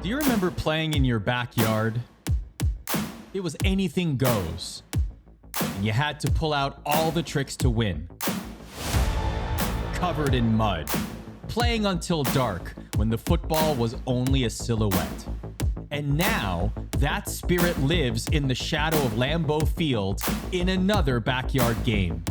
Do you remember playing in your backyard? It was anything goes. And you had to pull out all the tricks to win. Covered in mud. Playing until dark when the football was only a silhouette. And now, that spirit lives in the shadow of Lambeau Field in another backyard game.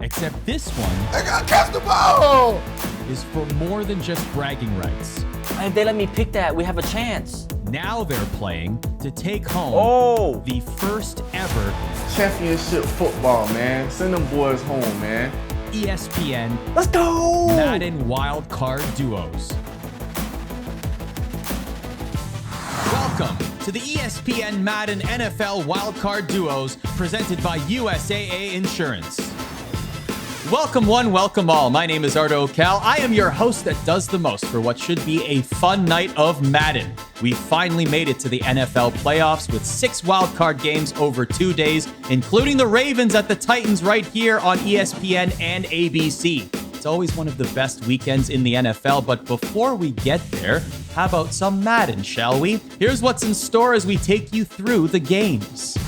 Except this one, I gotta catch the ball! Is for more than just bragging rights. If they let me pick that, we have a chance. Now they're playing to take home the first ever championship football, man. Send them boys home, man. ESPN Let's go! Madden Wild Card Duos. Welcome to the ESPN Madden NFL Wild Card Duos presented by USAA Insurance. Welcome one, welcome all. My name is Ardo Cal. I am your host that does the most for what should be a fun night of Madden. We finally made it to the NFL playoffs with 6 wildcard games over 2 days, including the Ravens at the Titans right here on ESPN and ABC. It's always one of the best weekends in the NFL, but before we get there, how about some Madden, shall we? Here's what's in store as we take you through the games.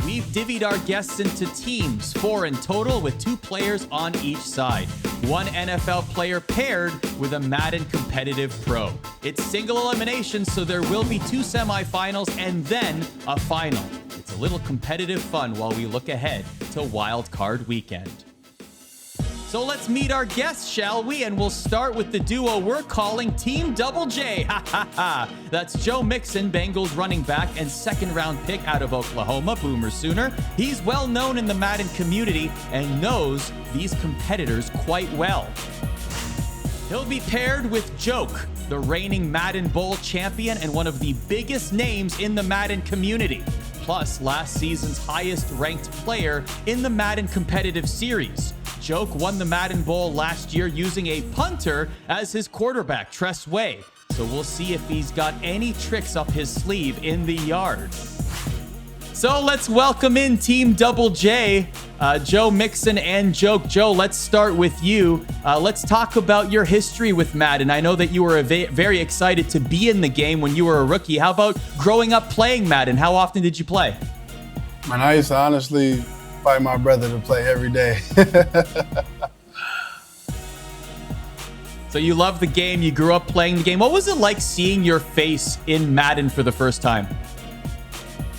We've divvied our guests into teams, 4 in total, with 2 players on each side. 1 NFL player paired with a Madden competitive pro. It's single elimination, so there will be 2 semifinals and then a final. It's a little competitive fun while we look ahead to Wild Card Weekend. So let's meet our guests, shall we? And we'll start with the duo we're calling Team Double J. Ha ha ha. That's Joe Mixon, Bengals running back and second-round pick out of Oklahoma, Boomer Sooner. He's well known in the Madden community and knows these competitors quite well. He'll be paired with Joke, the reigning Madden Bowl champion and one of the biggest names in the Madden community. Plus, last season's highest-ranked player in the Madden competitive series. Joke won the Madden Bowl last year using a punter as his quarterback, Tress Way. So we'll see if he's got any tricks up his sleeve in the yard. So let's welcome in Team Double J, Joe Mixon and Joke. Joe, let's start with you. Let's talk about your history with Madden. I know that you were very excited to be in the game when you were a rookie. How about growing up playing Madden? How often did you play? Man, I used to honestly fight my brother to play every day. So you love the game. You grew up playing the game. What was it like seeing your face in Madden for the first time?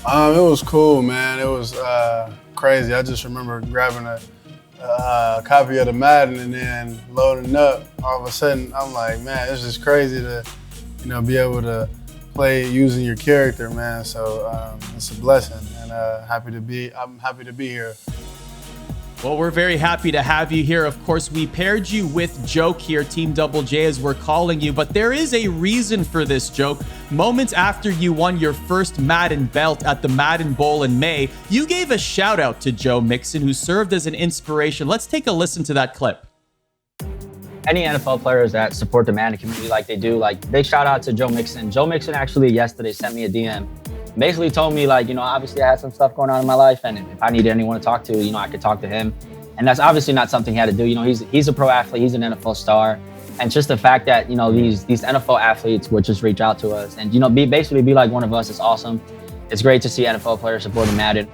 It was cool, man. It was crazy. I just remember grabbing a copy of the Madden and then loading up. All of a sudden, I'm like, man, it's just crazy to, be able to play using your character, man. So it's a blessing, and I'm happy to be here. Well, we're very happy to have you here. Of course, we paired you with Joke here, Team Double J, as we're calling you. But there is a reason for this, Joke. Moments after you won your first Madden belt at the Madden Bowl in May, you gave a shout out to Joe Mixon, who served as an inspiration. Let's take a listen to that clip. Any NFL players that support the Madden community like they do, big shout out to Joe Mixon. Joe Mixon actually yesterday sent me a DM. Basically told me, obviously I had some stuff going on in my life, and if I needed anyone to talk to, I could talk to him. And that's obviously not something he had to do. He's a pro athlete, he's an NFL star. And just the fact that, these NFL athletes would just reach out to us and, be like one of us is awesome. It's great to see NFL players supporting Madden.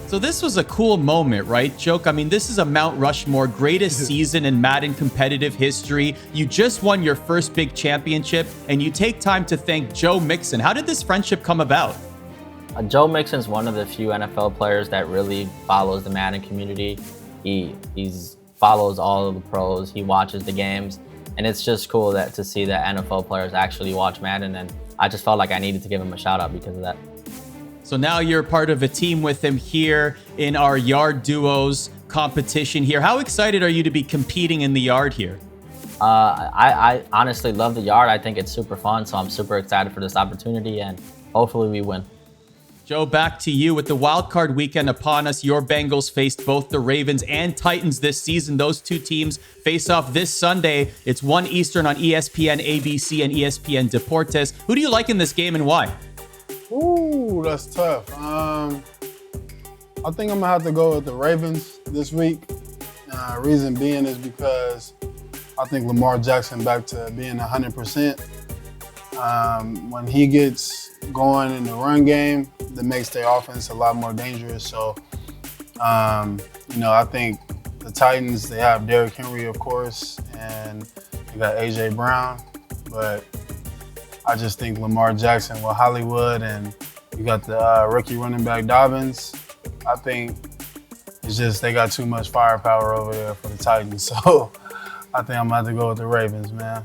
So this was a cool moment, right, Joke? I mean, this is a Mount Rushmore, greatest season in Madden competitive history. You just won your first big championship, and you take time to thank Joe Mixon. How did this friendship come about? Joe Mixon's one of the few NFL players that really follows the Madden community. He follows all of the pros. He watches the games, and it's just cool to see that NFL players actually watch Madden. And I just felt like I needed to give him a shout out because of that. So now you're part of a team with him here in our Yard Duos competition here. How excited are you to be competing in the yard here? I honestly love the yard. I think it's super fun, so I'm super excited for this opportunity, and hopefully we win. Joe, back to you. With the wild card weekend upon us, your Bengals faced both the Ravens and Titans this season. Those 2 teams face off this Sunday. It's 1 Eastern on ESPN, ABC, and ESPN Deportes. Who do you like in this game and why? Ooh, that's tough. I think I'm gonna have to go with the Ravens this week. Reason being is because I think Lamar Jackson back to being 100%. When he gets going in the run game, that makes their offense a lot more dangerous. So, I think the Titans, they have Derrick Henry, of course, and they got A.J. Brown. But I just think Lamar Jackson with Hollywood, and you got the rookie running back Dobbins. I think it's just they got too much firepower over there for the Titans. So I think I'm going to have to go with the Ravens, man.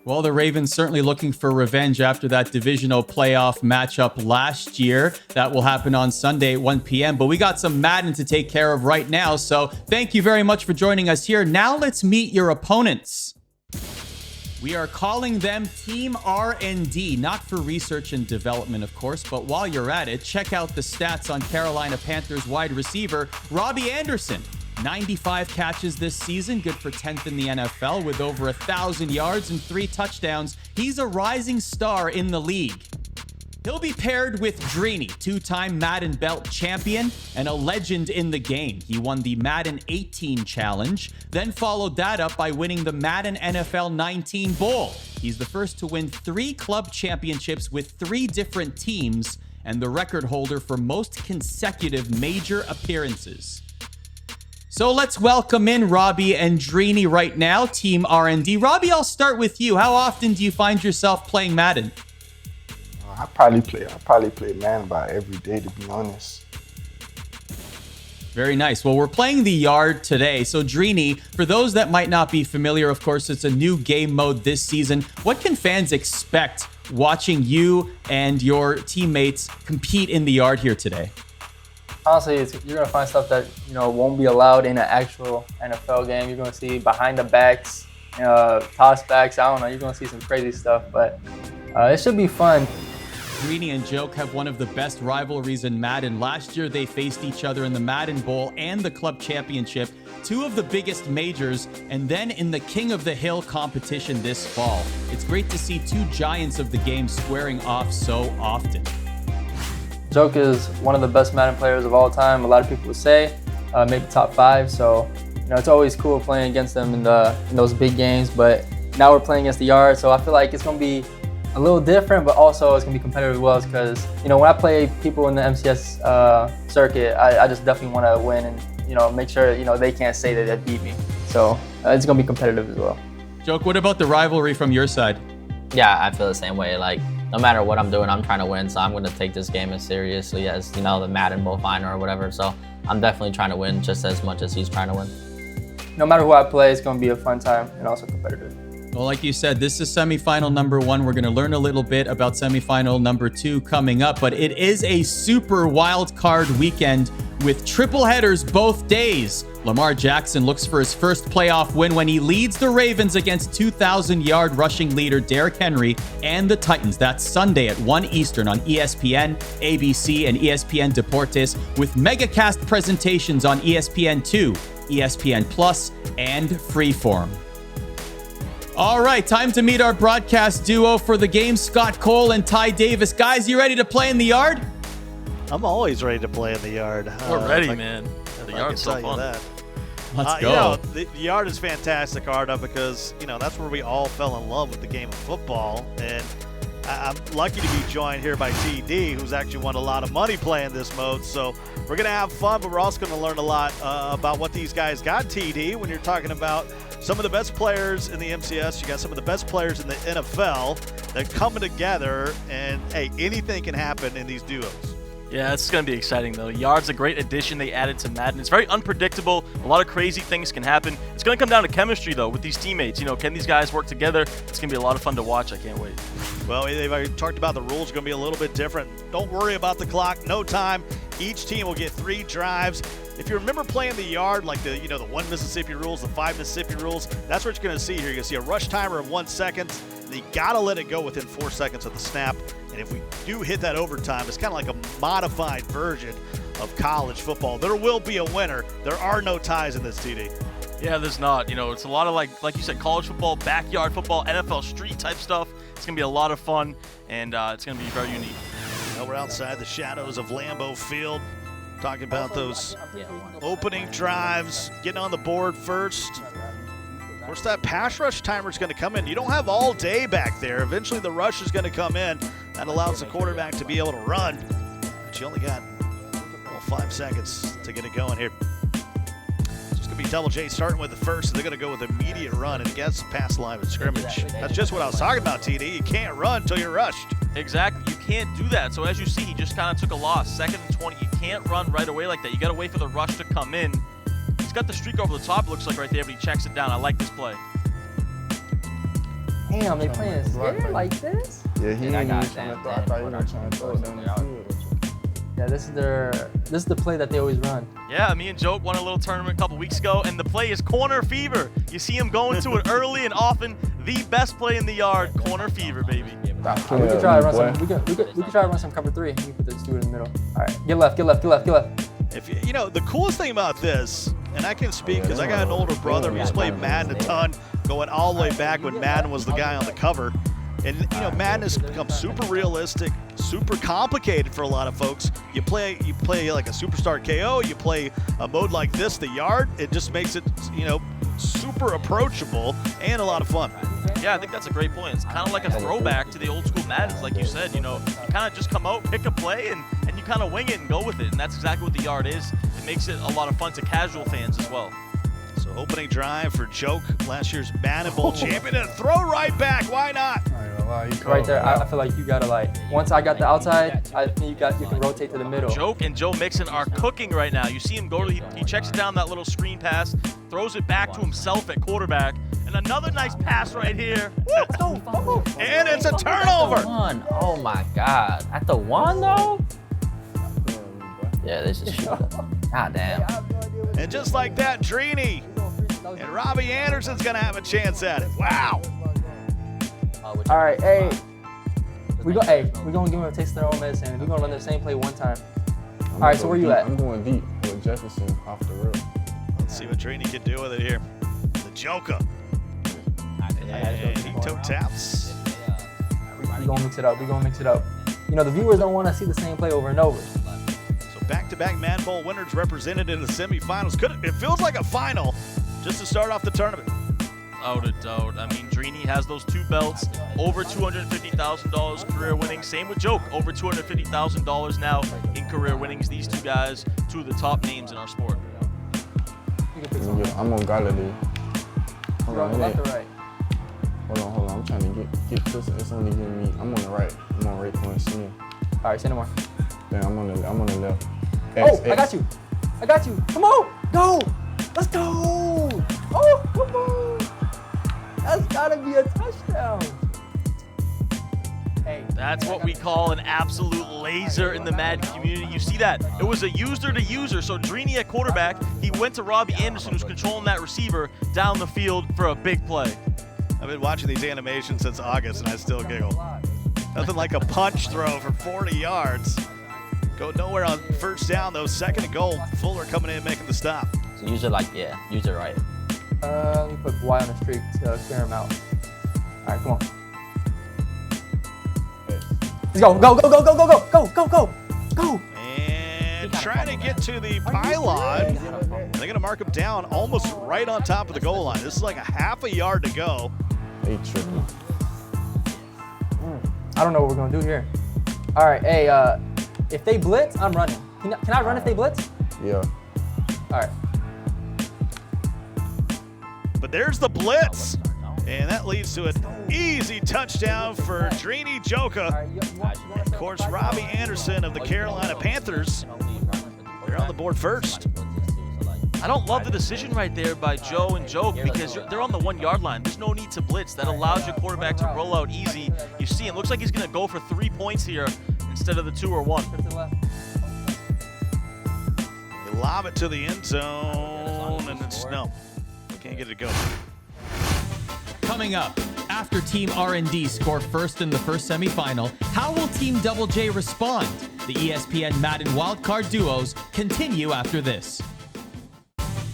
Well, the Ravens certainly looking for revenge after that divisional playoff matchup last year. That will happen on Sunday at 1 p.m. But we got some Madden to take care of right now. So thank you very much for joining us here. Now let's meet your opponents. We are calling them Team R&D, not for research and development, of course, but while you're at it, check out the stats on Carolina Panthers wide receiver Robby Anderson. 95 catches this season, good for 10th in the NFL with over 1,000 yards and 3 touchdowns. He's a rising star in the league. He'll be paired with Drini, 2-time Madden belt champion and a legend in the game. He won the Madden 18 challenge, then followed that up by winning the Madden NFL 19 Bowl. He's the first to win 3 club championships with 3 different teams and the record holder for most consecutive major appearances. So let's welcome in Robby and Drini right now, Team R&D. Robby, I'll start with you. How often do you find yourself playing Madden? I probably play Madden about every day, to be honest. Very nice. Well, we're playing the Yard today. So Drini, for those that might not be familiar, of course, it's a new game mode this season. What can fans expect watching you and your teammates compete in the Yard here today? Honestly, you're going to find stuff that, won't be allowed in an actual NFL game. You're going to see behind the backs, toss backs. I don't know. You're going to see some crazy stuff, but it should be fun. Drini and Joke have one of the best rivalries in Madden. Last year, they faced each other in the Madden Bowl and the Club Championship, 2 of the biggest majors, and then in the King of the Hill competition this fall. It's great to see 2 giants of the game squaring off so often. Joke is one of the best Madden players of all time. A lot of people would say, maybe top 5. So, it's always cool playing against them in those big games. But now we're playing against the Yard, so I feel like it's going to be a little different, but also it's going to be competitive as well. Because, when I play people in the MCS circuit, I just definitely want to win and, make sure, they can't say that they beat me. So it's going to be competitive as well. Joke, what about the rivalry from your side? Yeah, I feel the same way. Like, no matter what I'm doing, I'm trying to win. So I'm going to take this game as seriously as, the Madden Bowl final or whatever. So I'm definitely trying to win just as much as he's trying to win. No matter who I play, it's going to be a fun time and also competitive. Well, like you said, this is semifinal number 1. We're going to learn a little bit about semifinal number 2 coming up, but it is a super wild card weekend with triple headers both days. Lamar Jackson looks for his first playoff win when he leads the Ravens against 2,000-yard rushing leader Derrick Henry and the Titans. That's Sunday at 1 Eastern on ESPN, ABC, and ESPN Deportes with megacast presentations on ESPN2, ESPN Plus, and Freeform. All right, time to meet our broadcast duo for the game, Scott Cole and Ty Davis. Guys, you ready to play in the Yard? I'm always ready to play in the Yard. We're ready, man. The Yard's so fun. Let's go. The Yard is fantastic, Arda, because, that's where we all fell in love with the game of football. And I'm lucky to be joined here by TD, who's actually won a lot of money playing this mode. So we're going to have fun, but we're also going to learn a lot about what these guys got, TD, when you're talking about some of the best players in the MCS. You got some of the best players in the NFL. They're coming together, and, hey, anything can happen in these duos. Yeah, it's going to be exciting, though. Yard's a great addition they added to Madden. It's very unpredictable. A lot of crazy things can happen. It's going to come down to chemistry, though, with these teammates. Can these guys work together? It's going to be a lot of fun to watch. I can't wait. Well, they've already talked about the rules are going to be a little bit different. Don't worry about the clock. No time. Each team will get 3 drives. If you remember playing the Yard, like the 1 Mississippi rules, the 5 Mississippi rules, that's what you're going to see here. You're going to see a rush timer of 1 second. You got to let it go within 4 seconds of the snap. And if we do hit that overtime, it's kind of like a modified version of college football. There will be a winner. There are no ties in this, TD. Yeah, there's not. It's a lot of, like you said, college football, backyard football, NFL street type stuff. It's going to be a lot of fun, and it's going to be very unique. Well, we're outside the shadows of Lambeau Field, talking about those opening drives, getting on the board first. Of course, that pass rush timer is going to come in. You don't have all day back there. Eventually, the rush is going to come in. That allows the quarterback to be able to run. But you only got 5 seconds to get it going here. So it's going to be Double J starting with the first, and they're going to go with immediate run and against pass line of scrimmage. That's just what I was talking about, TD. You can't run until you're rushed. Exactly. You can't do that. So as you see, he just kind of took a loss. 2nd and 20. You can't run right away like that. You got to wait for the rush to come in. He's got the streak over the top, it looks like right there, but he checks it down. I like this play. Damn, they playing scared like this? Yeah, he ain't even trying to throw. I thought he was trying to throw it down the field. Yeah, this is the play that they always run. Yeah, me and Joke won a little tournament a couple weeks ago, and the play is corner fever. You see him going to it early and often. The best play in the yard, corner fever, baby. We could try to run some. We could try to run some cover 3. We put this dude in the middle. All right, get left. If you know, the coolest thing about this, and I can speak because I got an older brother who's played Madden a ton, going all the way back when Madden was the guy on the cover. And you know, Madden has become super realistic, super complicated for a lot of folks. You play like a superstar KO, you play a mode like this, the yard. It just makes it, you know, super approachable and a lot of fun. Yeah, I think that's a great point. It's kind of like a throwback to the old school Maddens, like you said. You know, you kind of just come out, pick a play, and you kind of wing it and go with it. And that's exactly what the yard is. It makes it a lot of fun to casual fans as well. So opening drive for Joke, last year's Madden Bowl champion, and throw right back. Why not? Right there, I feel like you gotta once I got the outside, I think you can rotate to the middle. Joke and Joe Mixon are cooking right now. You see him go to, he checks it down that little screen pass, throws it back to himself at quarterback, and another nice pass right here. And it's a turnover. Oh my God, at the 1 though? Yeah, this is shooting. God damn. And just like that, Drini and Robby Anderson's gonna have a chance at it. Wow. All right, hey, we're gonna give them a taste of their own medicine. We're gonna run the same play one time. All right, so where you at? I'm going deep with Jefferson off the rip. Let's see what Drini can do with it here. The Joker. And he toe taps. We're gonna mix it up. You know, the viewers don't want to see the same play over and over. So back-to-back Madden Bowl winners represented in the semifinals. It feels like a final just to start off the tournament. Without a doubt. I mean, Drini has those 2 belts, over $250,000 career winnings. Same with Joke, over $250,000 now in career winnings. These 2 guys, 2 of the top names in our sport. I'm on Galladay. Hold on, left or right? Hold on. I'm trying to get closer. It's only giving me. I'm on the right. I'm on right corner center. All right, say no more. Then I'm on the left. I got you. Come on, go. Let's go. Oh, come on. That's gotta be a touchdown. Hey. That's what we call an absolute laser in the Madden community. You see that? It was a user to user. So Drini at quarterback, he went to Robby Anderson, who's controlling that receiver down the field for a big play. I've been watching these animations since August, and I still giggle. Nothing like a punch throw for 40 yards. Go nowhere on first down, though. 2nd and goal. Fuller coming in, making the stop. So use it right. Let me put Y on the streak to clear him out. All right, come on. Let's go. And trying to get to the pylon. They're going to mark him down almost right on top of the goal line. This is like a half a yard to go. They tripping. I don't know what we're going to do here. All right, hey, if they blitz, I'm running. Can I run if they blitz? Yeah. All right. But there's the blitz. And that leads to an easy touchdown for Drini Joka. Of course, Robby Anderson of the Carolina Panthers. They're on the board first. I don't love the decision right there by Joe and Joke because they're on the 1 yard line. There's no need to blitz. That allows your quarterback to roll out easy. You see, it looks like he's going to go for 3 points here instead of the 2 or 1. They lob it to the end zone, and it's no. Can't get it to go. Coming up, after Team R&D score first in the first semifinal, how will Team Double J respond? The ESPN Madden wildcard duos continue after this.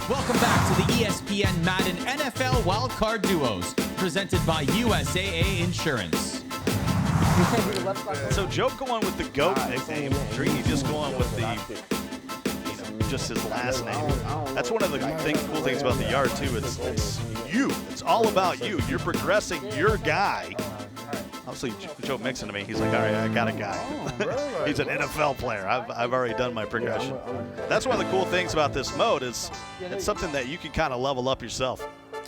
Welcome back to the ESPN Madden NFL wildcard duos, presented by USAA Insurance. So Joe going with the GOAT nickname, Drini just going with the just his last name. That's one of the cool things about the yard, too. It's you. It's all about you. You're progressing your guy. Obviously, Joe Mixon to me, he's like, all right, I got a guy. He's an NFL player. I've already done my progression. That's one of the cool things about this mode is it's something that you can kind of level up yourself.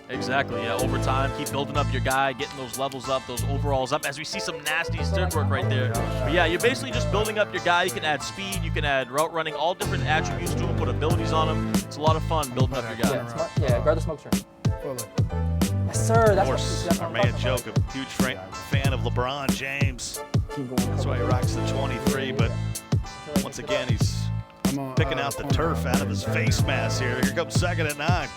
Exactly, yeah. Over time, keep building up your guy, getting those levels up, those overalls up, as we see some nasty stick work right there. But yeah, you're basically just building up your guy. You can add speed, you can add route running, all different attributes to him, put abilities on him. It's a lot of fun building up your guy. Yeah, guard the smoke screen. Yes, sir. Of course, our man Joke, a huge fan of LeBron James. That's why he rocks the 23, but once again, he's picking out the turf out of his face mask here. Here comes 2nd and 9.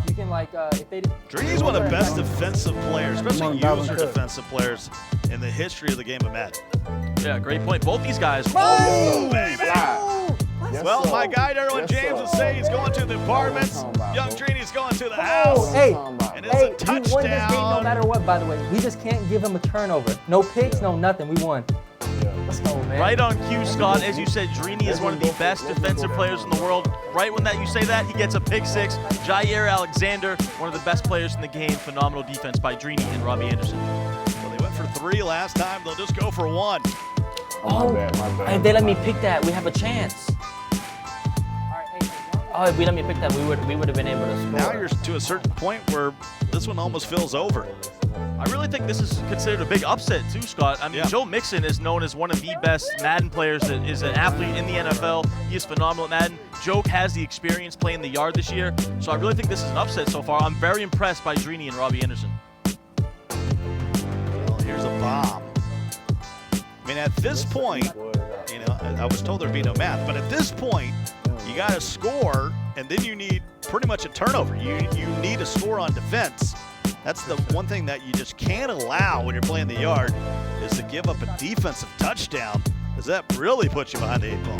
You can if they. Drini's one of the best defensive players, especially user defensive players in the history of the game of Madden. Yeah, great point. Both these guys. Oh, baby! Well, my guy Derwin James will say he's going to the apartments. Young Drini's going to the house. Hey, and it's a touchdown. We won this game no matter what, by the way. We just can't give him a turnover. No picks, no nothing. We won. Let's go, man. Right on cue, Scott. As you said, Drini is one of the best defensive players in the world. Right when you say that, he gets a pick 6. Jair Alexander, one of the best players in the game. Phenomenal defense by Drini and Robby Anderson. Well, they went for 3 last time. They'll just go for 1. Oh, my bad. If they let me pick that, we have a chance. Oh, if we let me pick that, we would have been able to score. Now you're to a certain point where this one almost feels over. I really think this is considered a big upset too, Scott. I mean, yeah. Joe Mixon is known as one of the best Madden players that is an athlete in the NFL. He is phenomenal at Madden. Joke has the experience playing the yard this year, so I really think this is an upset so far. I'm very impressed by Drini and Robby Anderson. Well, here's a bomb. I mean, at this point, you know, I was told there'd be no math, but at this point, you got to score, and then you need pretty much a turnover. You need a score on defense. That's the one thing that you just can't allow when you're playing the yard is to give up a defensive touchdown, because that really puts you behind the 8 ball.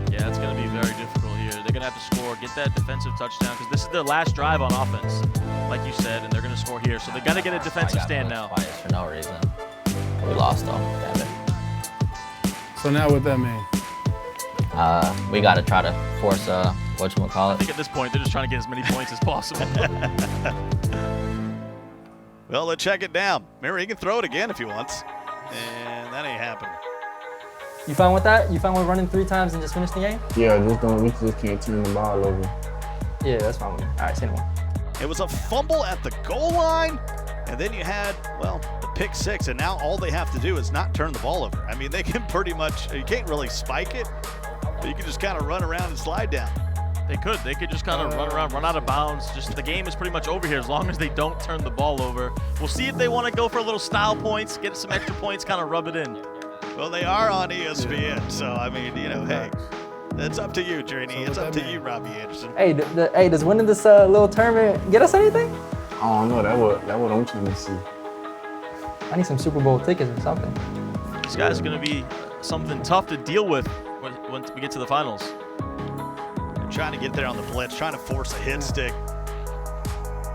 Yeah, it's going to be very difficult here. They're going to have to score, get that defensive touchdown, because this is their last drive on offense, like you said, and they're going to score here. So they got to get a defensive stand now. For no reason. We lost though. Damn it. So now what that mean? We got to try to force I whatchamacallit. think at this point, they're just trying to get as many points as possible. Well, let's check it down. Remember, he can throw it again if he wants, and that ain't happening. You fine with that? You fine with running 3 times and just finish the game? Yeah, we just can't turn the ball over. Yeah, that's fine with me. All right, say no more. It was a fumble at the goal line, and then you had, well, the pick 6, and now all they have to do is not turn the ball over. I mean, they can pretty much, you can't really spike it, but you can just kind of run around and slide down. They could just kind of run around, run out of bounds. Just the game is pretty much over here as long as they don't turn the ball over. We'll see if they want to go for a little style points, get some extra points, kind of rub it in. Well, they are on ESPN, so I mean, you know, hey, it's up to you, Drini. It's up to you, Robby Anderson. Hey, does winning this little tournament get us anything? I don't know. That what I'm trying to see. I need some Super Bowl tickets or something. These guys are going to be something tough to deal with once we get to the finals. Trying to get there on the blitz, trying to force a hit stick.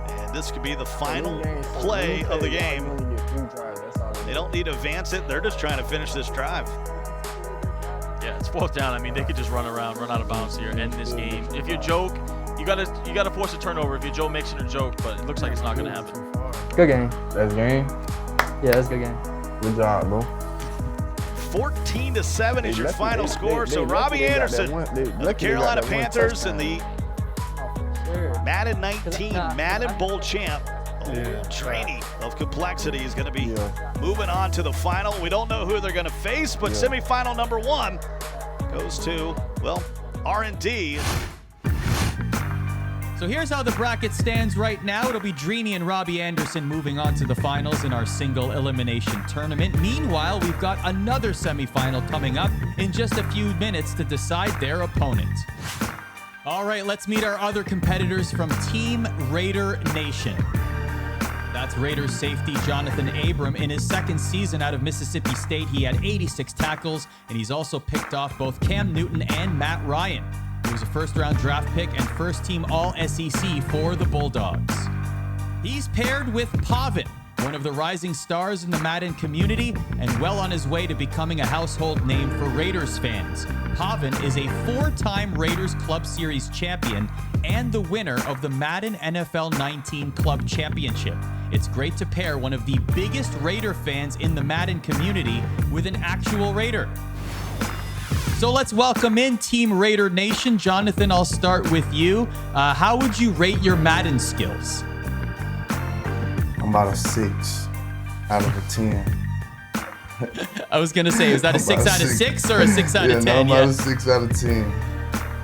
And this could be the final play of the game. They don't need to advance it. They're just trying to finish this drive. Yeah, it's 4th down. I mean, they could just run around, run out of bounds here, end this game. If you're Joke, you gotta force a turnover if you're Joe Mixon or Joke, but it looks like it's not going to happen. Good game. That's game. Yeah, that's a good game. Good job, bro. 14-7 is your final score. So Robby Anderson of the Carolina Panthers and the Madden 19 Madden Bowl champ, Drini of Complexity, is going to be moving on to the final. We don't know who they're going to face, but semifinal number 1 goes to, well, R&D. So here's how the bracket stands right now. It'll be Drini and Robby Anderson moving on to the finals in our single elimination tournament. Meanwhile, we've got another semifinal coming up in just a few minutes to decide their opponent. All right, let's meet our other competitors from Team Raider Nation. That's Raiders safety Johnathan Abram. In his 2nd season out of Mississippi State, he had 86 tackles, and he's also picked off both Cam Newton and Matt Ryan. He was a 1st-round draft pick and 1st-team All-SEC for the Bulldogs. He's paired with Pavan, one of the rising stars in the Madden community and well on his way to becoming a household name for Raiders fans. Pavan is a 4-time Raiders Club Series champion and the winner of the Madden NFL 19 Club Championship. It's great to pair one of the biggest Raider fans in the Madden community with an actual Raider. So let's welcome in Team Raider Nation. Johnathan, I'll start with you. How would you rate your Madden skills? I'm about a 6 out of a 10. I was going to say, is that a 6 out of 6 or a 6 out of 10? No, I'm about a 6 out of 10.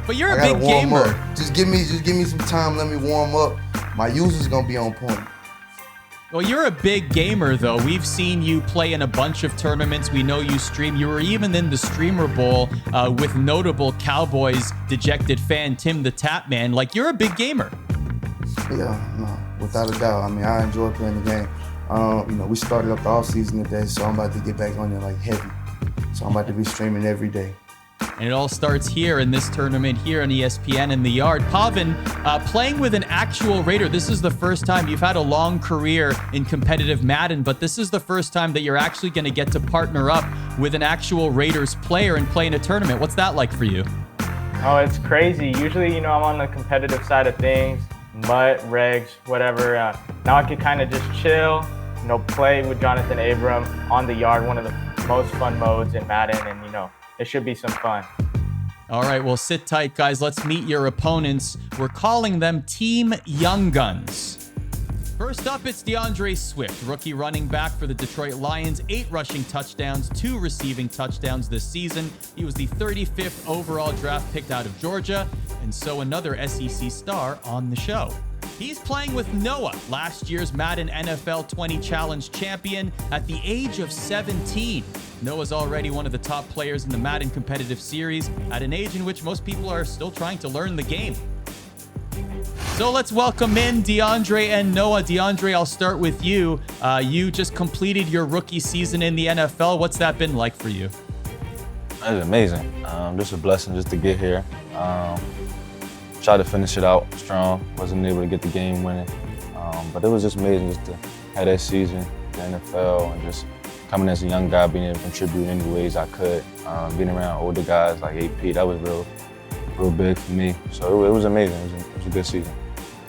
But you're a big gamer. Just give me some time. Let me warm up. My user's going to be on point. Well, you're a big gamer, though. We've seen you play in a bunch of tournaments. We know you stream. You were even in the Streamer Bowl with notable Cowboys dejected fan Tim the Tap Man. Like, you're a big gamer. Yeah, no, without a doubt. I mean, I enjoy playing the game. We started up the offseason today, so I'm about to get back on there like heavy. So I'm about to be streaming every day. And it all starts here in this tournament here on ESPN in the Yard. Pavan, playing with an actual Raider. This is the first time. You've had a long career in competitive Madden, but this is the first time that you're actually going to get to partner up with an actual Raiders player and play in a tournament. What's that like for you? Oh, it's crazy. Usually, I'm on the competitive side of things, MUT, regs, whatever. Now I can kind of just chill, play with Johnathan Abram on the Yard, one of the most fun modes in Madden, and it should be some fun. All right, well, sit tight, guys. Let's meet your opponents. We're calling them Team Young Guns. First up, it's DeAndre Swift, rookie running back for the Detroit Lions, 8 rushing touchdowns, 2 receiving touchdowns this season. He was the 35th overall draft picked out of Georgia, and so another SEC star on the show. He's playing with Noah, last year's Madden NFL 20 Challenge champion, at the age of 17. Noah's already one of the top players in the Madden competitive series at an age in which most people are still trying to learn the game. So let's welcome in DeAndre and Noah. DeAndre, I'll start with you. You just completed your rookie season in the NFL. What's that been like for you? It's amazing. Just a blessing just to get here. Tried to finish it out strong. Wasn't able to get the game winning. But it was just amazing just to have that season, the NFL, and just coming as a young guy, being able to contribute in any ways I could. Being around older guys like AP, that was real big for me. So it was amazing. It was a good season.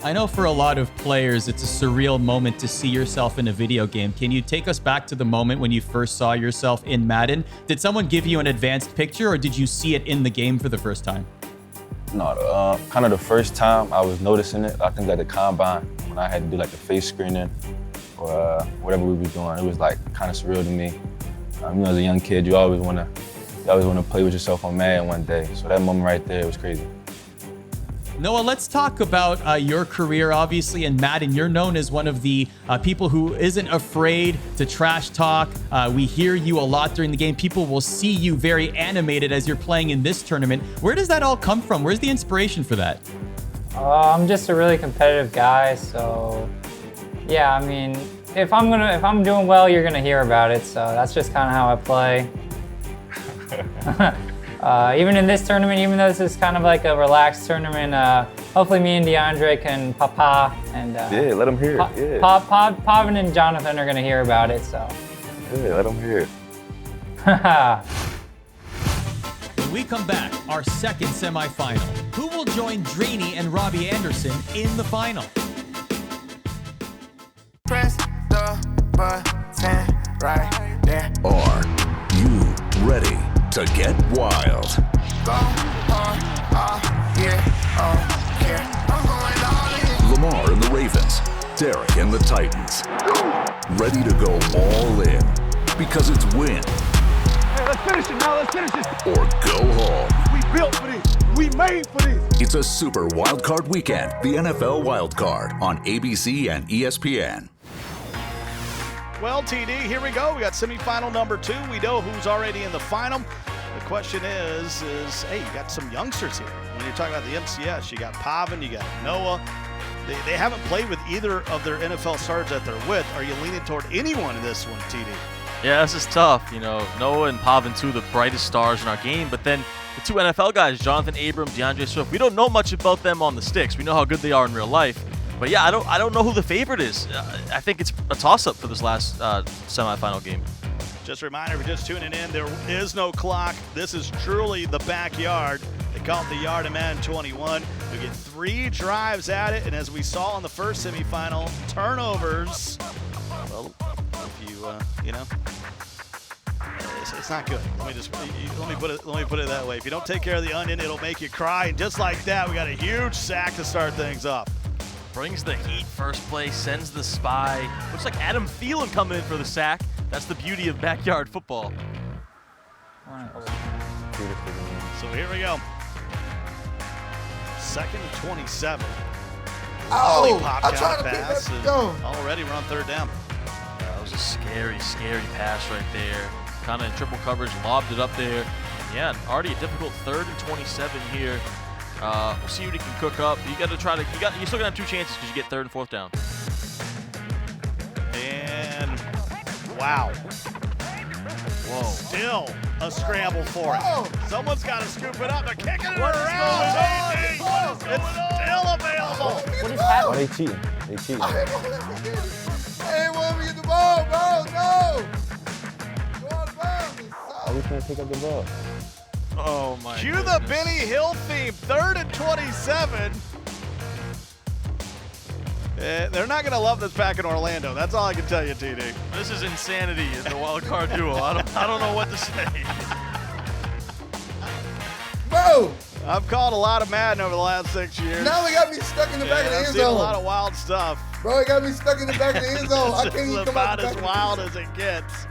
I know for a lot of players, it's a surreal moment to see yourself in a video game. Can you take us back to the moment when you first saw yourself in Madden? Did someone give you an advanced picture, or did you see it in the game for the first time? No, kind of the first time I was noticing it, I think at the combine, when I had to do like the face screening or whatever we was doing, it was like kind of surreal to me. As a young kid, you always want to play with yourself on Madden one day. So that moment right there was crazy. Noah, let's talk about your career. Obviously, in Madden, you're known as one of the people who isn't afraid to trash talk. We hear you a lot during the game. People will see you very animated as you're playing in this tournament. Where does that all come from? Where's the inspiration for that? I'm just a really competitive guy, so yeah. I mean, if I'm doing well, you're gonna hear about it. So that's just kind of how I play. Even in this tournament, even though this is kind of like a relaxed tournament, hopefully me and DeAndre can papa and yeah, let them hear it. Yeah. Pavan and Johnathan are gonna hear about it. So yeah, let them hear it. When we come back, our second semifinal. Who will join Drini and Robby Anderson in the final? Press the button right there. Are you ready to get wild? Go on, yeah, I'm going all in. Lamar and the Ravens, Derek and the Titans. Ready to go all in because it's win. Hey, let's finish it now, let's finish it. Or go home. We built for this, we made for this. It's a super wild card weekend, the NFL Wild Card on ABC and ESPN. Well, TD, here we go. We got semifinal number 2. We know who's already in the final. The question is, hey, you got some youngsters here. When you're talking about the MCS, you got Pavan, you got Noah. They haven't played with either of their NFL stars that they're with. Are you leaning toward anyone in this one, TD? Yeah, this is tough. Noah and Pavan, 2 of the brightest stars in our game. But then the 2 NFL guys, Johnathan Abram, DeAndre Swift, we don't know much about them on the sticks. We know how good they are in real life. But yeah, I don't know who the favorite is. I think it's a toss-up for this last semifinal game. Just a reminder, if you're just tuning in, there is no clock. This is truly the backyard. They call it the yard in Madden 21. We get 3 drives at it, and as we saw in the first semifinal, turnovers. Well, if you know, it's not good. Let me put it that way. If you don't take care of the onion, it'll make you cry. And just like that, we got a huge sack to start things off. Brings the heat first play, sends the spy. Looks like Adam Thielen coming in for the sack. That's the beauty of backyard football. So here we go. 2nd and 27. Oh, Pop I'm trying count to pick pass. that. Go. Already we're on 3rd down. That was a scary, scary pass right there. Kind of in triple coverage, lobbed it up there. Yeah, already a difficult 3rd and 27 here. We'll see what he can cook up. You got to try to. You're still gonna have 2 chances because you get 3rd and 4th down. And wow. Whoa. Still a scramble for it. Someone's got to scoop it up. They're kicking it around. It's still available. What is happening? Oh, they cheating. They cheating. Hey, want me to get the ball, bro? No. Go on, How we can't pick up the ball? Oh my. Cue the Benny Hill theme. 3rd and 27. They're not going to love this back in Orlando. That's all I can tell you, TD. This is insanity in the wild card duo. I don't know what to say. Bro, I've called a lot of Madden over the last 6 years. now they got me stuck in the back of the I've end seen a lot zone. of wild stuff. Bro, it got me stuck in the back of the end zone. I This can't is even come out about the as back wild as it gets.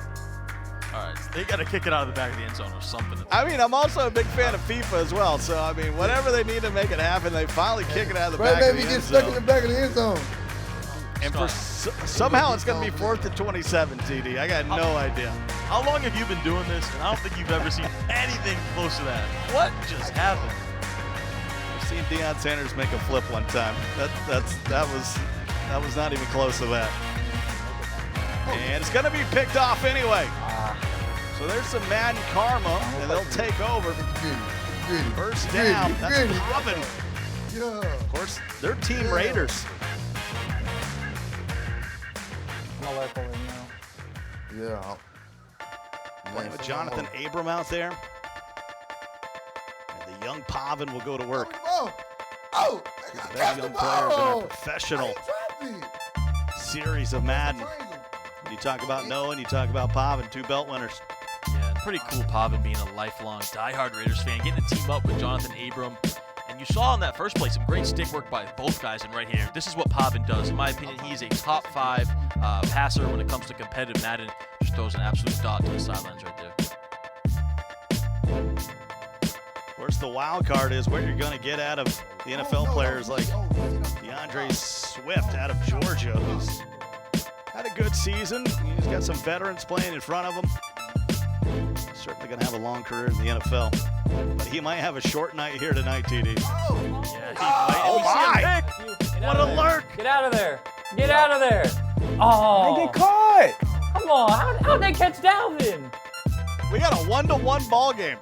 All right, they got to kick it out of the back of the end zone or something. I mean, I'm also a big fan of FIFA as well. So, I mean, whatever they need to make it happen, they finally kick it out of the Bro, back it of made the me end get stuck in zone. the back of the end zone. And for somehow it's going to be 4th and 27, TD. I got no idea. How long have you been doing this? And I don't think you've ever seen anything close to that. What just happened? I've seen Deion Sanders make a flip one time. That was not even close to that. And it's going to be picked off anyway. So there's some Madden karma, and they'll take over. First down. That's Pavan. Yeah. Of course, they're Team Raiders. I'm alert over now. Yeah. Playing with Johnathan Abram out there. And the young Pavan will go to work. Oh, Very young players in our professional series of Madden. You talk about Noah and you talk about Pavan, 2 belt winners. Yeah, pretty cool Pavan being a lifelong diehard Raiders fan, getting to team up with Johnathan Abram. And you saw in that first play some great stick work by both guys. And right here, this is what Pavan does. In my opinion, he's a top 5 passer when it comes to competitive Madden. Just throws an absolute dot to the sidelines right there. Of course, the wild card is what you're going to get out of the NFL players like DeAndre Swift out of Georgia, who's had a good season. He's got some veterans playing in front of him. Certainly going to have a long career in the NFL. But he might have a short night here tonight, TD. Yeah, he might. Oh, my! What a lurk! Get out of there. Get out of there. Oh. They get caught. Come on. How'd they catch Dalvin? We got a 1-to-1 ball game.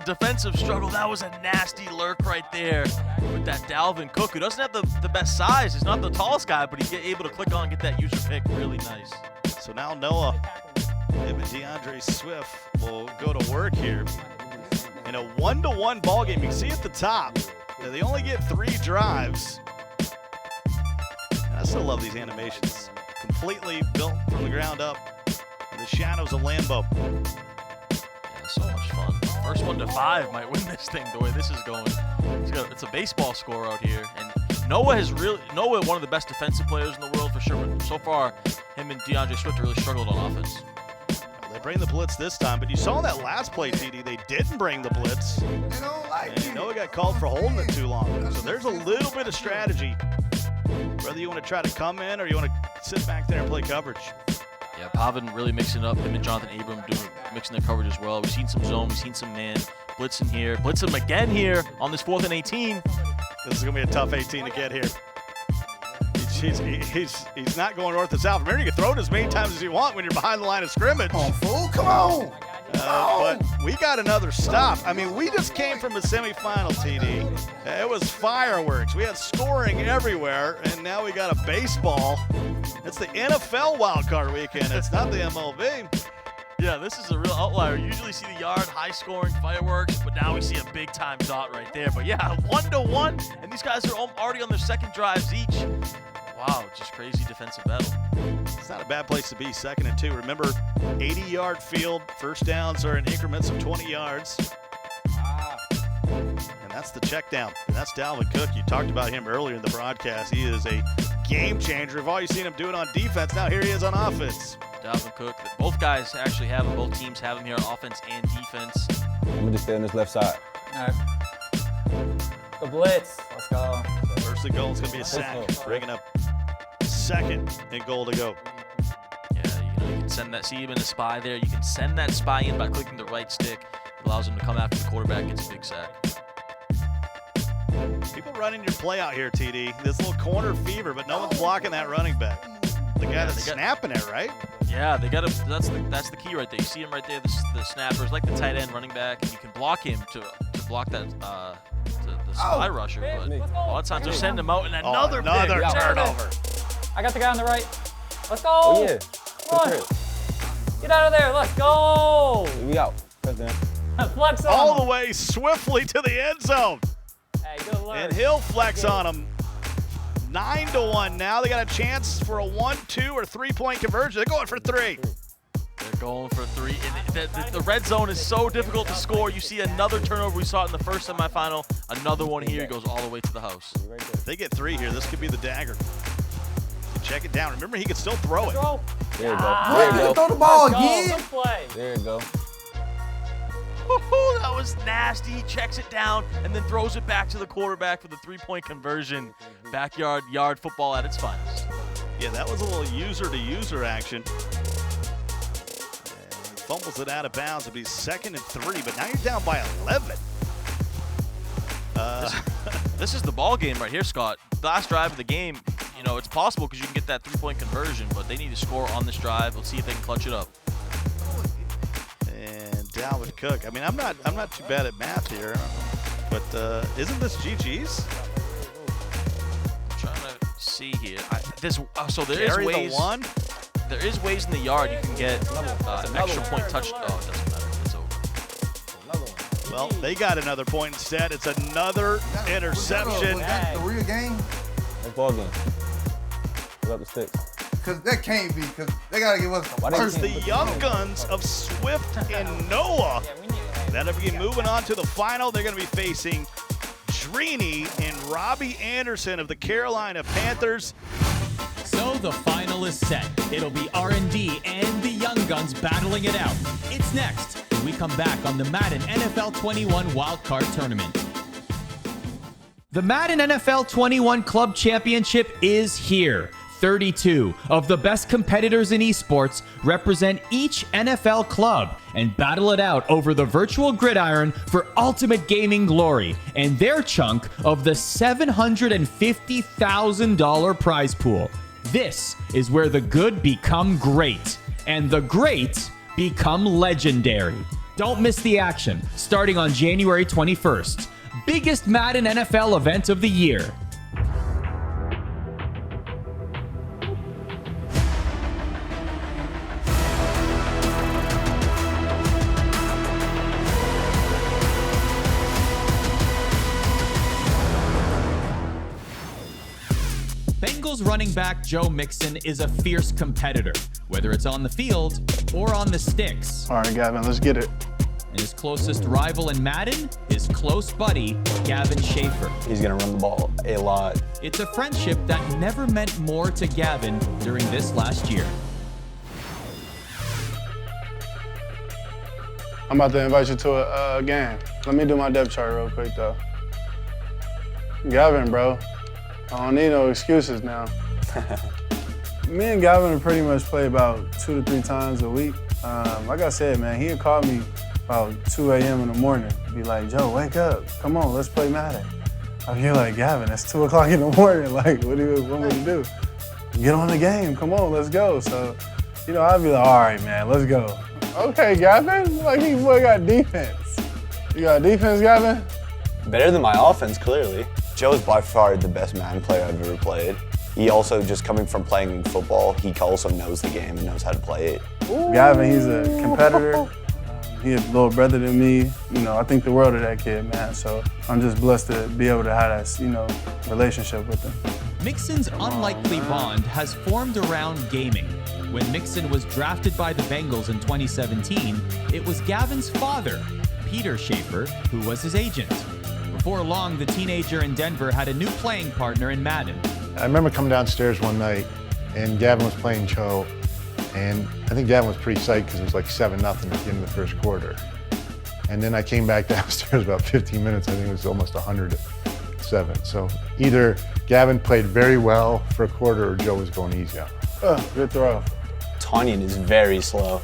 Defensive struggle. That was a nasty lurk right there with that Dalvin Cook, who doesn't have the best size. He's not the tallest guy, but he's able to click on and get that user pick. Really nice. So now Noah, him and DeAndre Swift will go to work here. In a 1-to-1 ball game, you can see at the top that they only get 3 drives. And I still love these animations. Completely built from the ground up in the shadows of Lambeau. Yeah, so much fun. First 1 to 5 might win this thing the way this is going. It's a baseball score out here. And Noah, one of the best defensive players in the world for sure. But so far, him and DeAndre Swift really struggled on offense. They bring the blitz this time, but you saw that last play, TD. They didn't bring the blitz. And Noah got called for holding it too long. So there's a little bit of strategy. Whether you want to try to come in or you want to sit back there and play coverage. Yeah, Pavan really mixing it up. Him and Johnathan Abram mixing their coverage as well. We've seen some zone. We've seen some man. Blitzing here. Blitzing again here on this 4th and 18. This is going to be a tough 18 to get here. He's not going north and south. Remember, you can throw it as many times as you want when you're behind the line of scrimmage. Come on, fool. Come on. But we got another stop. I mean, we just came from a semifinal, TD. It was fireworks. We had scoring everywhere, and now we got a baseball. It's the NFL wildcard weekend. It's not the MLB. Yeah, this is a real outlier. You usually see the yard, high-scoring fireworks, but now we see a big-time dot right there. But yeah, 1-1, and these guys are already on their second drives each. Wow, just crazy defensive battle. It's not a bad place to be, 2nd and 2. Remember, 80-yard field. First downs are in increments of 20 yards. And that's the check down. And that's Dalvin Cook. You talked about him earlier in the broadcast. He is a game changer. Of all you've seen him do it on defense, now here he is on offense. Dalvin Cook. Both guys actually have him. Both teams have him here on offense and defense. I'm going to just stay on this left side. All right. The blitz. Let's go. First and goal is going to be a sack. Bringing up 2nd and goal to go. Yeah, you can send that. See him in the spy there. You can send that spy in by clicking the right stick. It allows him to come after the quarterback, gets a big sack. People running your play out here, TD. This little corner fever, but no one's blocking that running back. The guy that's snapping it, right? Yeah, they got to. That's the key right there. You see him right there. The snappers, like the tight end running back, and you can block him to block that the spy rusher. But a lot of times they're sending him out in another turnover. I got the guy on the right. Let's go. Oh, yeah. Come on. Get out of there. Let's go. We out. Touchdown. Flex on All him. the way swiftly to the end zone. Hey, good luck. And he'll flex on him. 9-1 now. They got a chance for a 1, 2, or 3-point conversion. They're going for 3. They're going for 3. And the red zone is so difficult to score. You see another turnover. We saw it in the first semifinal. Another one here. He goes all the way to the house. If they get 3 here, this could be the dagger. Check it down. Remember, he can still throw it. There you go. There you go. Throw the ball again. Good play. There you go. That was nasty. He checks it down and then throws it back to the quarterback for the 3-point conversion. Backyard yard football at its finest. Yeah, that was a little user-to-user action. Fumbles it out of bounds. It'll be 2nd and 3, but now you're down by 11. This is the ball game right here, Scott. Last drive of the game, it's possible because you can get that 3-point conversion, but they need to score on this drive. Let's see if they can clutch it up. And Dalvin Cook. I mean, I'm not too bad at math here, but isn't this GG's? I'm trying to see here. So there is Carry ways. the 1. There is ways in the yard you can get extra point touch. Oh, it doesn't matter. It's over. Well, they got another point instead. It's another interception. Was that the real game? That's ball game. Put up the sticks. Because that can't be, because they got to give us the It's the young guns of Swift and Noah that are moving on to the final. They're going to be facing Drini and Robby Anderson of the Carolina Panthers. So the final is set. It'll be R&D and the Young Guns battling it out. It's next when we come back on the Madden NFL 21 Wildcard Tournament. The Madden NFL 21 Club Championship is here. 32 of the best competitors in esports represent each NFL club and battle it out over the virtual gridiron for ultimate gaming glory and their chunk of the $750,000 prize pool. This is where the good become great and the great become legendary. Don't miss the action starting on January 21st. Biggest Madden NFL event of the year. Bengals running back Joe Mixon is a fierce competitor, whether it's on the field or on the sticks. All right, Gavin, let's get it. And his closest rival in Madden is close buddy Gavin Schaffer. He's going to run the ball a lot. It's a friendship that never meant more to Gavin during this last year. I'm about to invite you to a game. Let me do my depth chart real quick, though. Gavin, bro, I don't need no excuses now. Me and Gavin pretty much play about 2 to 3 times a week. Like I said, man, he'd call me about 2 a.m. in the morning. Be like, Joe, wake up. Come on, let's play Madden. I'd be like, Gavin, it's 2 o'clock in the morning. Like, what do you want me to do? Get on the game. Come on, let's go. So, I'd be like, all right, man, let's go. Okay, Gavin. Like, he boy got defense. You got defense, Gavin? Better than my offense, clearly. Joe's by far the best Madden player I've ever played. He also, just coming from playing football, he also knows the game and knows how to play it. Gavin, he's a competitor. He's a little brother than me. You know, I think the world of that kid, man. So I'm just blessed to be able to have that, you know, relationship with him. Mixon's unlikely bond has formed around gaming. When Mixon was drafted by the Bengals in 2017, it was Gavin's father, Peter Schaffer, who was his agent. Before long, the teenager in Denver had a new playing partner in Madden. I remember coming downstairs one night, and Gavin was playing Joe, and I think Gavin was pretty psyched because it was like 7-0 at the end of the first quarter. And then I came back downstairs about 15 minutes, I think it was almost 100-7. So either Gavin played very well for a quarter or Joe was going easy on him. Good throw. Tanyan is very slow.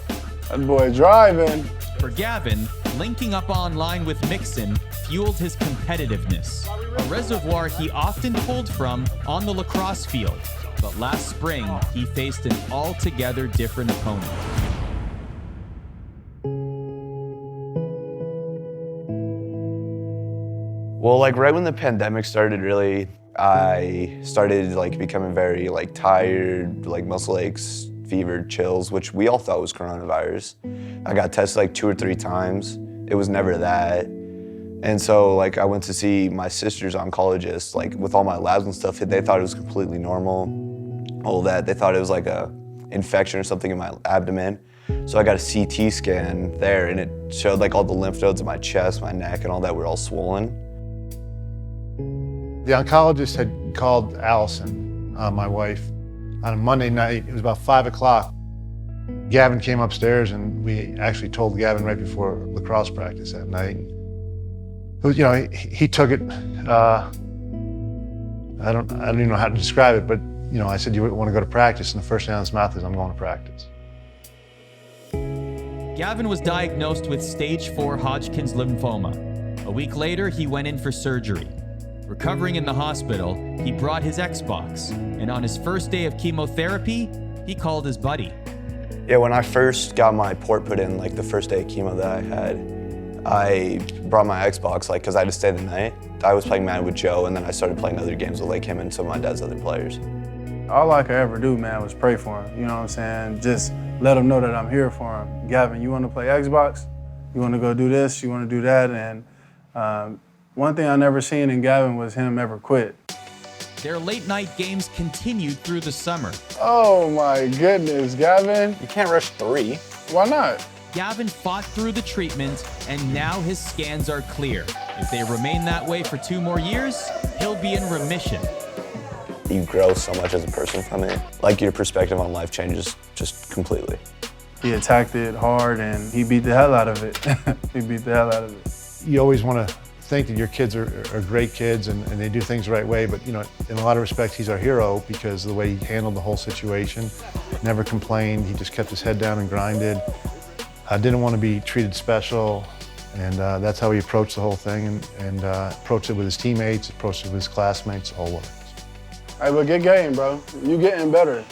That boy driving. For Gavin, linking up online with Mixon fueled his competitiveness, a reservoir he often pulled from on the lacrosse field. But last spring, he faced an altogether different opponent. Well, like right when the pandemic started, really, I started like becoming very like tired, like muscle aches, fever, chills, which we all thought was coronavirus. I got tested like 2 or 3 times. It was never that. And so like I went to see my sister's oncologist, like with all my labs and stuff, they thought it was completely normal. All that, they thought it was like a infection or something in my abdomen. So I got a CT scan there and it showed like all the lymph nodes in my chest, my neck, and all that were all swollen. The oncologist had called Allison, my wife, on a Monday night. It was about 5 o'clock. Gavin came upstairs and we actually told Gavin right before lacrosse practice that night. It was, you know, he took it, I don't even know how to describe it, but you know, I said, you want to go to practice? And the first thing out of his mouth is, I'm going to practice. Gavin was diagnosed with stage 4 Hodgkin's lymphoma. A week later, he went in for surgery. Recovering in the hospital, he brought his Xbox, and on his first day of chemotherapy, he called his buddy. Yeah, when I first got my port put in, like the first day of chemo that I had, I brought my Xbox, like, because I had to stay the night. I was playing Madden with Joe, and then I started playing other games with like him and some of my dad's other players. All I could ever do, man, was pray for him. You know what I'm saying? Just let him know that I'm here for him. Gavin, you want to play Xbox? You want to go do this? You want to do that? And one thing I never seen in Gavin was him ever quit. Their late night games continued through the summer. Oh my goodness, Gavin. You can't rush 3. Why not? Gavin fought through the treatment, and now his scans are clear. If they remain that way for 2 more years, he'll be in remission. You grow so much as a person from it. Like your perspective on life changes just completely. He attacked it hard and he beat the hell out of it. He beat the hell out of it. You always want to think that your kids are great kids and they do things the right way, but you know, in a lot of respects, he's our hero because of the way he handled the whole situation. Never complained, he just kept his head down and grinded. Didn't want to be treated special, and that's how he approached the whole thing and approached it with his teammates, approached it with his classmates, the whole way. Hey, but good game, bro. You getting better.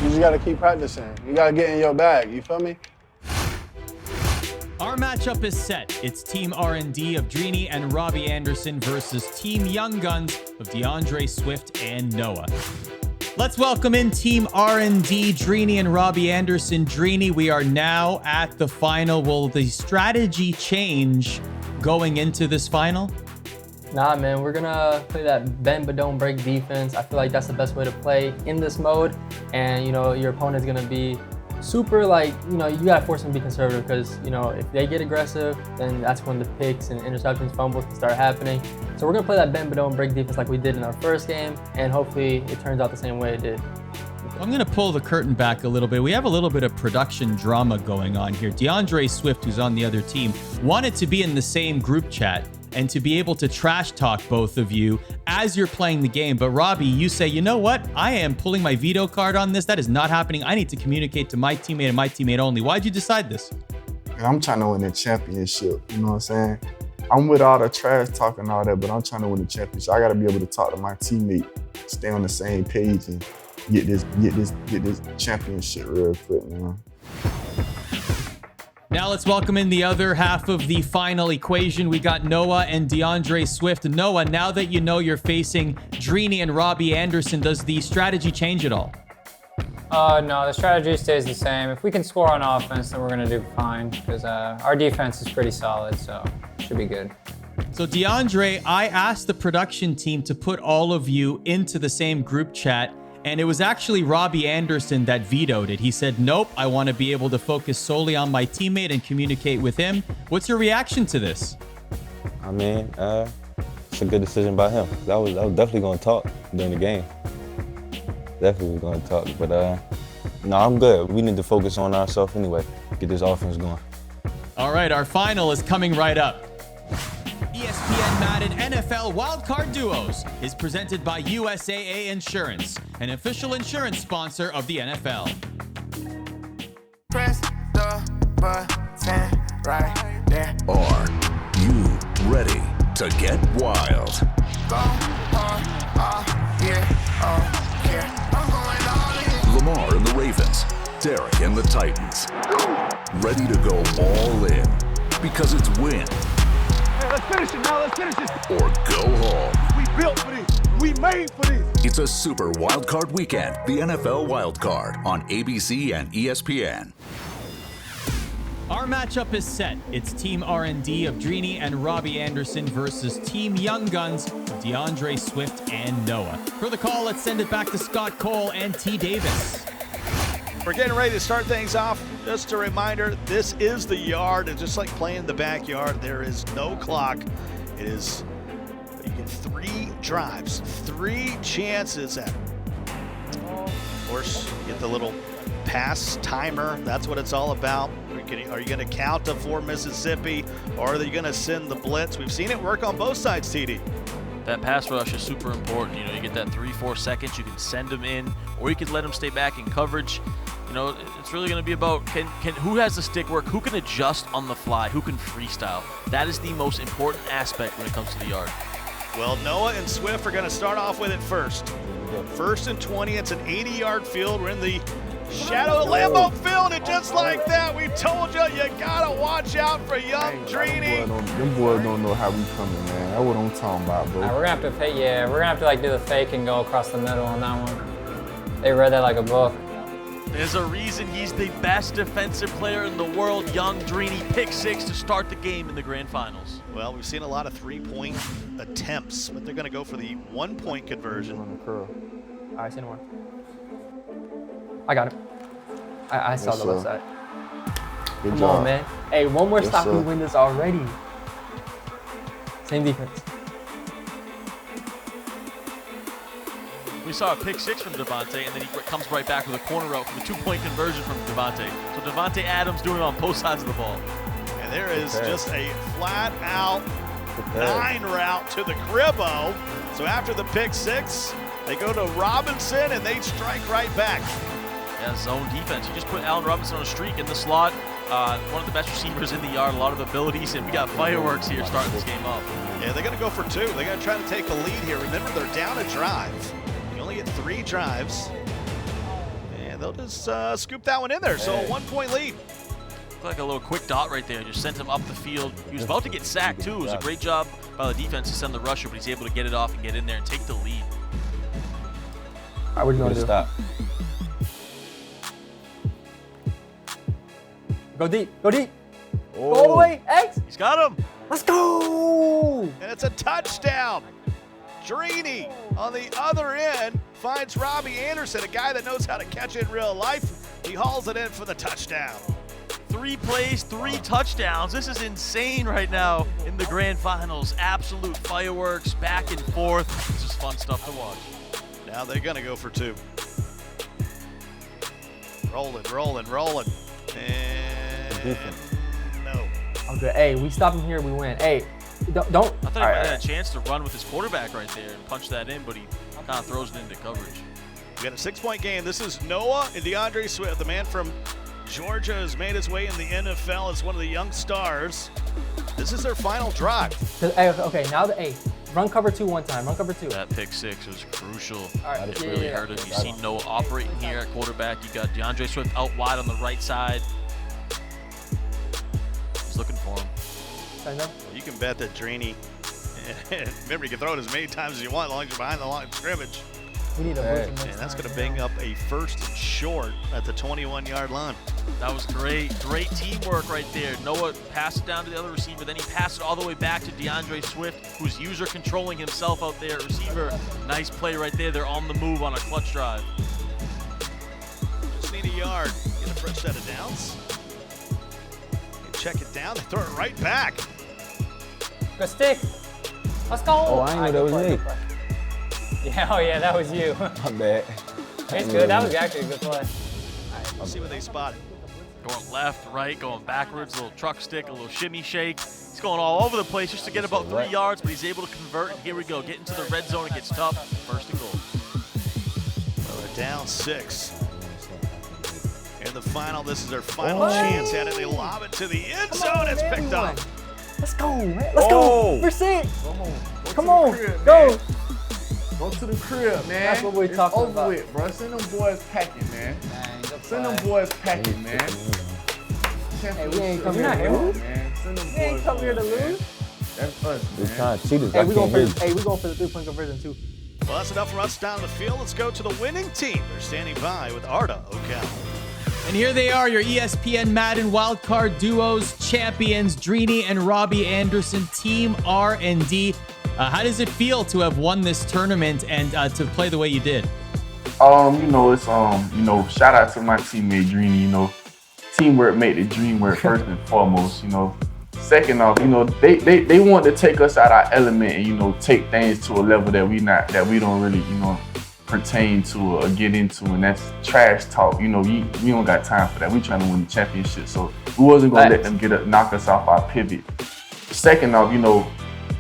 You just gotta keep practicing. You gotta get in your bag, you feel me? Our matchup is set. It's Team R&D of Drini and Robby Anderson versus Team Young Guns of DeAndre Swift and Noah. Let's welcome in Team R&D, Drini and Robby Anderson. Drini, we are now at the final. Will the strategy change going into this final? Nah, man, we're gonna play that bend but don't break defense. I feel like that's the best way to play in this mode. And, you know, your opponent's gonna be super, like, you know, you gotta force them to be conservative because, you know, if they get aggressive, then that's when the picks and interceptions, fumbles can start happening. So we're gonna play that bend but don't break defense like we did in our first game, and hopefully it turns out the same way it did. I'm going to pull the curtain back a little bit. We have a little bit of production drama going on here. DeAndre Swift, who's on the other team, wanted to be in the same group chat and to be able to trash talk both of you as you're playing the game. But Robby, you say, you know what? I am pulling my veto card on this. That is not happening. I need to communicate to my teammate and my teammate only. Why'd you decide this? I'm trying to win the championship, you know what I'm saying? I'm with all the trash talk and all that, but I'm trying to win the championship. I gotta be able to talk to my teammate, stay on the same page and get this championship real quick, man. Now let's welcome in the other half of the final equation. We got Noah and DeAndre Swift. Noah, now that you know you're facing Drini and Robby Anderson, does the strategy change at all? No, the strategy stays the same. If we can score on offense, then we're going to do fine because our defense is pretty solid, so it should be good. So DeAndre, I asked the production team to put all of you into the same group chat, and it was actually Robby Anderson that vetoed it. He said, nope, I want to be able to focus solely on my teammate and communicate with him. What's your reaction to this? I mean, it's a good decision by him. I was definitely going to talk during the game. Definitely was going to talk, but no, I'm good. We need to focus on ourselves anyway, get this offense going. All right, our final is coming right up. ESPN Madden NFL Wildcard Duos is presented by USAA Insurance, an official insurance sponsor of the NFL. Press the button right there. Are you ready to get wild? Go on, yeah, yeah. I'm going all in. Lamar and the Ravens, Derek and the Titans. Ready to go all in because it's win Hey, let's finish it now, let's finish it. or go home. We built for this. We made for this. It's a super wildcard weekend, the NFL Wildcard on ABC and ESPN. Our matchup is set. It's Team R&D of Drini and Robby Anderson versus Team Young Guns of DeAndre Swift and Noah. For the call, let's send it back to Scott Cole and T. Davis. We're getting ready to start things off. Just a reminder, this is the yard, and just like playing the backyard, there is no clock. It is, you get 3 drives, 3 chances at, of course, you get the little pass timer. That's what it's all about. Are you going to count to 4 Mississippi, or are you going to send the blitz? We've seen it work on both sides, TD. That pass rush is super important. You know, you get that 3-4 seconds, you can send them in, or you can let them stay back in coverage. You know, it's really going to be about who has the stick work, who can adjust on the fly, who can freestyle. That is the most important aspect when it comes to the yard. Well, Noah and Swift are going to start off with it first. 1st and 20. It's an 80-yard field. We're in the shadow of Lambeau Field, and just like that, we told you, you got to watch out for young Drini. Them boys don't know how we coming, man. That's what I'm talking about, bro. We're gonna have to pay. Yeah, we're gonna have to like do the fake and go across the middle on that one. They read that like a book. There's a reason he's the best defensive player in the world. Young Drini, pick 6 to start the game in the grand finals. Well, we've seen a lot of 3-point attempts, but they're going to go for the 1-point conversion. All right, send one. I got it. I saw the left side. Good Come job. on, man. Hey, one more stop, sir. we win this already. Same defense. We saw a pick 6 from Devontae, and then he comes right back with a corner route for the 2-point conversion from Devontae. So Devontae Adams doing it on both sides of the ball. And there is just a flat-out 9 route to the cribbo. So after the pick 6, they go to Robinson, and they strike right back. Yeah, zone defense. You just put Allen Robinson on a streak in the slot. One of the best receivers in the yard, a lot of abilities, and we got fireworks here starting this game off. Yeah, they're going to go for 2. They're going to try to take the lead here. Remember, they're down a drive. You only get 3 drives. And they'll just scoop that one in there. So a 1-point lead. Looked like a little quick dot right there. Just sent him up the field. He was about to get sacked, too. It was a great job by the defense to send the rusher, but he's able to get it off and get in there and take the lead. All right, what are you going to do? Stop. Go deep. Go deep. Go all the way. X. He's got him. Let's go. And it's a touchdown. Drini on the other end finds Robby Anderson, a guy that knows how to catch it in real life. He hauls it in for the touchdown. 3 plays, 3 touchdowns. This is insane right now in the grand finals. Absolute fireworks, back and forth. This is fun stuff to watch. Now they're going to go for 2. Rolling, rolling, rolling. And no. Okay, hey, we stop him here, we win. Hey, don't. I thought he might have had a chance to run with his quarterback right there and punch that in, but he kind of throws it into coverage. We got a 6-point game. This is Noah and DeAndre Swift, the man from Georgia, has made his way in the NFL as one of the young stars. This is their final drive. Hey, okay, now run cover 2 one time. Run cover 2. That pick 6 was crucial. All right, It really hurt him. You see Noah operating here at quarterback. You got DeAndre Swift out wide on the right side. looking for him. I know. You can bet that Drini, remember, you can throw it as many times as you want as long as you're behind the line of scrimmage. We need a And that's going to bang up a 1st and short at the 21-yard line. That was great. Great teamwork right there. Noah passed it down to the other receiver. Then he passed it all the way back to DeAndre Swift, who's user controlling himself out there. Receiver, nice play right there. They're on the move on a clutch drive. Just need a yard. Get a fresh set of downs. They check it down. They throw it right back. Go stick. Let's go. Oh, I ain't know that was me. Yeah, oh yeah, that was you. My bad. It's good. That was actually a good play. We'll see what they spot. Going left, right, going backwards, a little truck stick, a little shimmy shake. He's going all over the place just to get about 3 yards, but he's able to convert. And here we go. Get into the red zone. It gets tough. 1st and goal. Well, they're down 6. In the final, this is their final chance at it. They lob it to the end zone. It's picked up. Let's go, man. Let's go. We're sick. Come on. Go. Go to the crib, man. That's what we're talking over about. with, bro. Send them boys packing, man. Send them boys packing, man. Hey, we ain't come here to lose. Man. Send them boys. We ain't come here to lose. That's us, They're man. trying to cheat us. Hey, we going for the 3-point conversion too. Well, that's enough for us down the field. Let's go to the winning team. They're standing by with Arda O'Cal. And here they are, your ESPN Madden wildcard duos champions, Drini and Robby Anderson, Team R&D. How does it feel to have won this tournament and to play the way you did? It's shout out to my teammate Drini. Teamwork made the dream work first and foremost. Second off, they want to take us out our element and take things to a level that we don't really pertain to or get into, and that's trash talk. We don't got time for that. We trying to win the championship, so we wasn't gonna let them knock us off our pivot. Second off,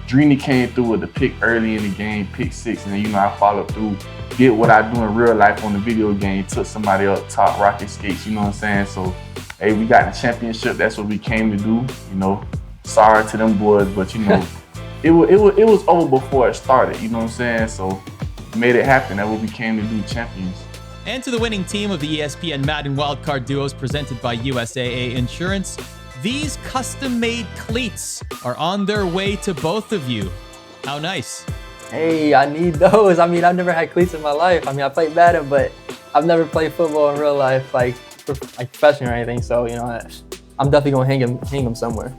Drini came through with the pick early in the game, pick 6, and then I followed through, did what I do in real life on the video game, took somebody up top, rocket skates. You know what I'm saying? So, hey, we got the championship. That's what we came to do. Sorry to them boys, but it was over before it started. You know what I'm saying? So. Made it happen. That's what we came to do, champions. And to the winning team of the ESPN Madden Wildcard Duos presented by USAA Insurance, these custom-made cleats are on their way to both of you. How nice. Hey, I need those. I've never had cleats in my life. I played Madden, but I've never played football in real life, like professional or anything. So, I'm definitely gonna hang them somewhere.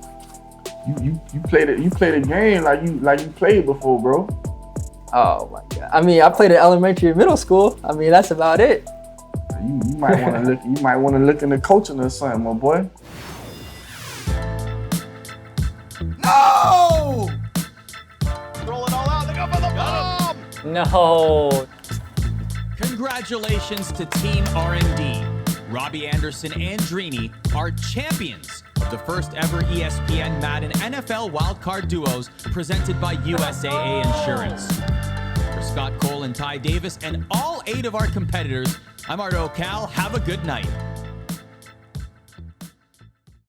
You played it. You played a game like you played before, bro. Oh my God. I played at elementary and middle school. That's about it. You might want to look. You might want to look into coaching or something, my boy. No! Roll it all out. They go for the bomb. No. Congratulations to Team R&D. Robby Anderson and Drini are champions of the first ever ESPN Madden NFL Wildcard Duos presented by USAA Insurance. For Scott Cole and Ty Davis and all 8 of our competitors, I'm Arda O'Cal. Have a good night.